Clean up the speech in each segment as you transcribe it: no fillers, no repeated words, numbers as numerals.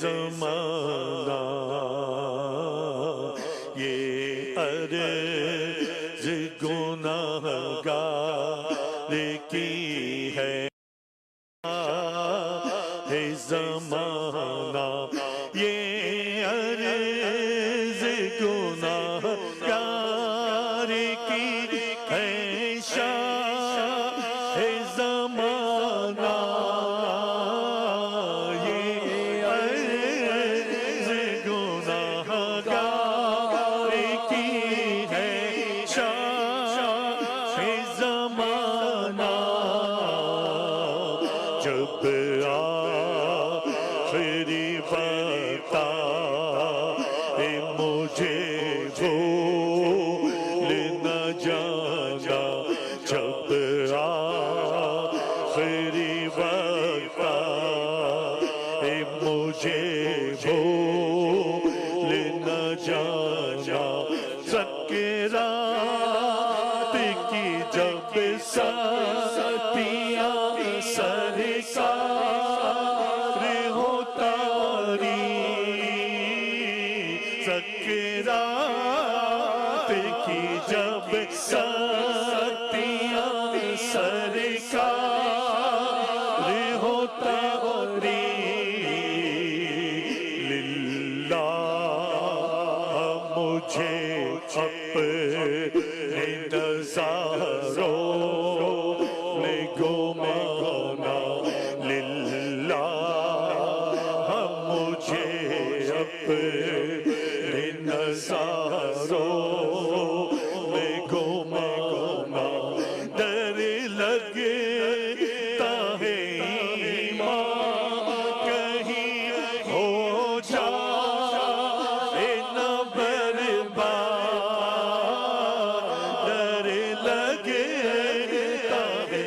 زمانہ یہ عرض گناہگار کی ہے زمانہ یہ عرض گناہگار کی ہے شاہ زمانہ یہ عرض گناہگار کی ہے شاہ زمانہ جب آخری وقت آئے مجھے بھول نہ جانا جب آخری وقت آئے مجھے بھول نہ جانا سکرات کی جب ساتیاں سرکار ہوتا سکرات کی جب ساتیاں سرکار ہوتا للہ مجھے اپنے نظاروں نے گمانا للہ مجھے اپنے نظاروں میں گمانا ڈر لگتا ہے ایمان کہیں ہو جائے نہ برباد ڈر لگتا ہے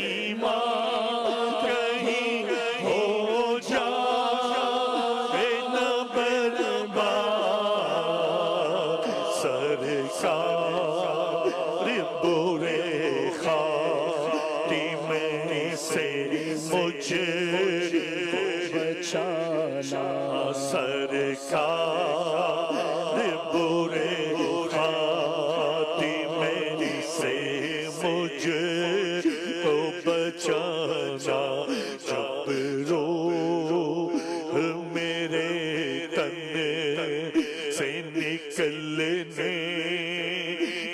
ایمان کہیں ہو جائے نہ برباد سرکار برے خاتمے سے مجھے بچانا سرکار برے خاتمے سے مجھے کو بچانا جب روح میرے تن سے نکلنے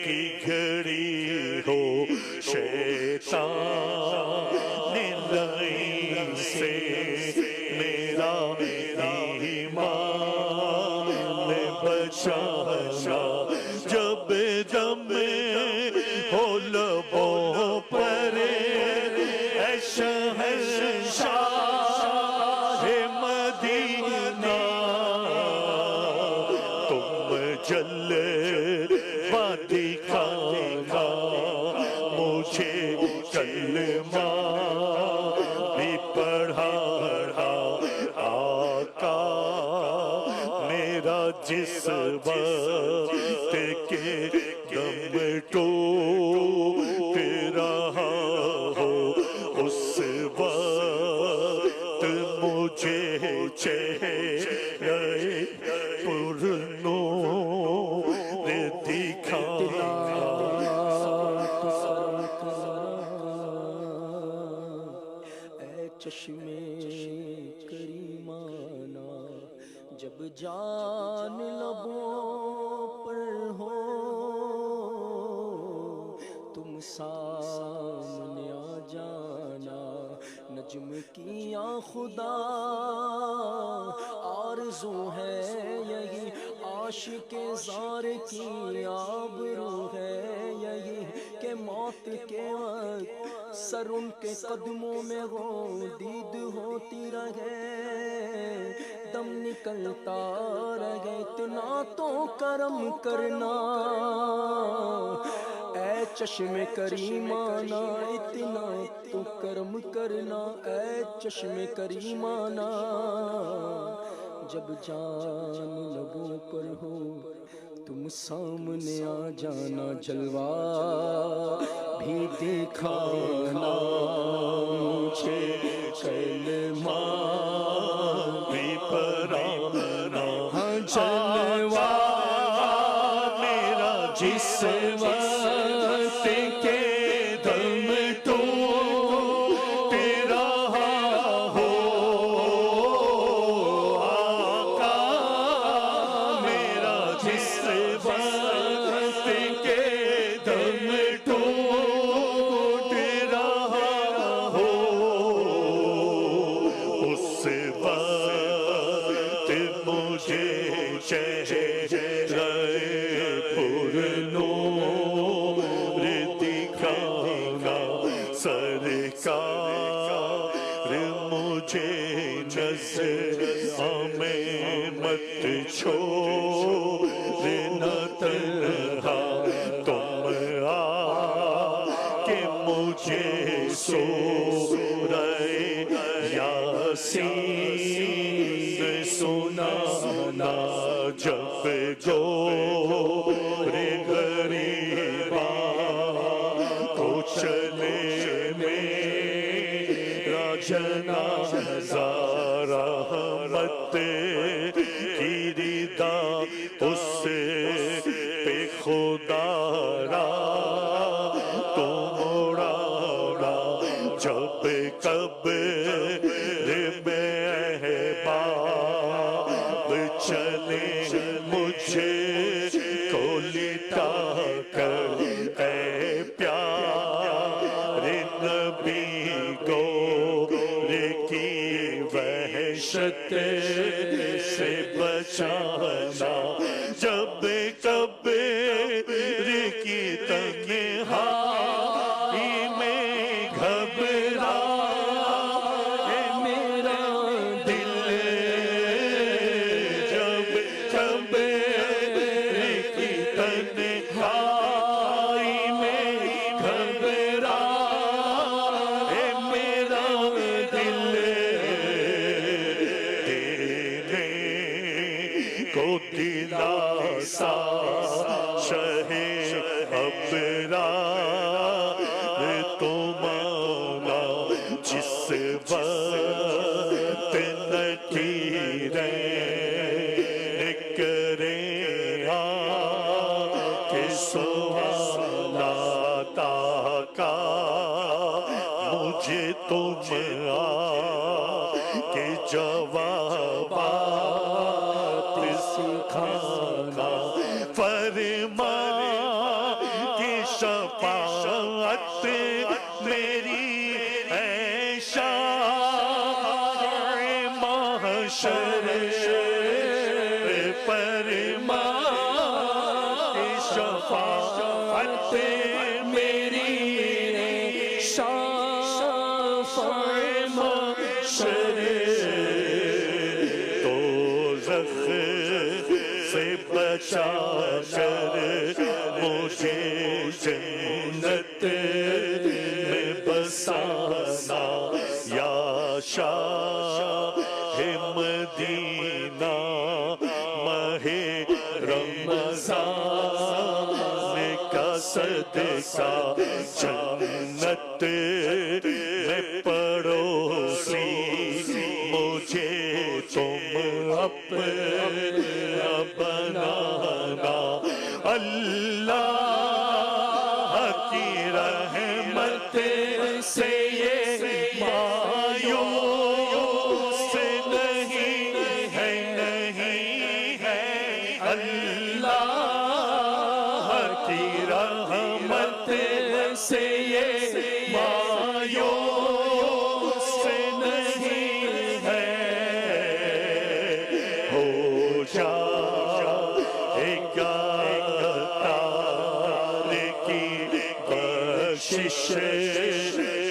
کی گھڑی ہو شیطان لائن سے میرا ایمان بچانا جب دم ہو لبوں پر اے شہنشاہ مدینہ تم جلوہ دکھانا مجھے کلمہ بھی پڑھانا آقا میرا جس وقت کے دم ٹوٹ رہا ہو اس وقت مجھے چہرہ پرنور دکھانا اے چشمے کریمانہ جب جان لبوں پر ہو تم سامنے آ جانا نجم کیا خدا آرزو ہے یہی عاشق زار کی آبرو ہے یہی کہ موت کے وقت سر ان کے قدموں میں ہو دید ہوتی رہے دم نکلتا رہے اتنا تو کرم کرنا اے چشم کریمانہ اتنا تو کرم کرنا اے چشم کریمانہ جب جان لبوں پر ہو تم سامنے آ جانا جلوہ بھی دکھانا مجھے کلمہ بھی پڑھانا وقت کے دم ٹوٹ رہا ہو، اس وقت مجھے چہرہ پر نور دکھانا سرکار، مجھے نظر میں مت چھوڑنا تنہا، تم آ کہ مجھے سورہ یاسین سنانا، جب گور غریباں تو چلے میرا جنازہ، رحمت کی ردا اس پہ خدا را تو موڑا، جب قبر میں احباب چلے مجھے کو لٹا کر، اے پیارے نبی گور کی وحشت سے بچانا، جب قبر کی تنہائی میں گھبرا میرا دل، جب قبر کی تنہائی میں گھبرا میرا دل، کو دلاسا شہ ابرار تو مانا، جس وقت نکیریں کریں آ کے سوالات آقا، مجھے تم آ کے جوابات سکھانا، فرما کی شفاعت میری ہے شاہ محشر، فرما کی شفاعت میری شاہ محشر، دوزخ سے بچا کر مجھے جنت میں بسانا، یا شاہ مدینہ ماہ رمضان کا صدقہ، جنت میں پڑوسی مجھے تم اپنا بنانا، اللہ کی رحمت سے یہ مایوس نہیں ہے، نہیں ہے، اللہ کی رحمت سے یہ مایوس نہیں ہے، ہو جائے گا تارے کی بخشش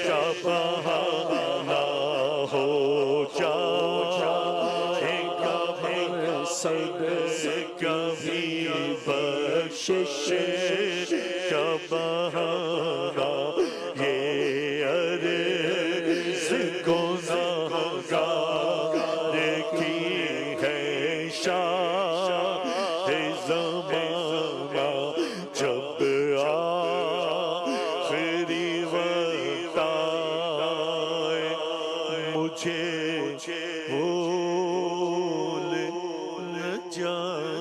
کا بہانہ، ہو جائے گا سب کبھی بخشش کا بہانہ، یہ عرض گناہگار کی ہے شاہ زمانہ، جب آخری وقت آئے مجھے بھول نہ جائے۔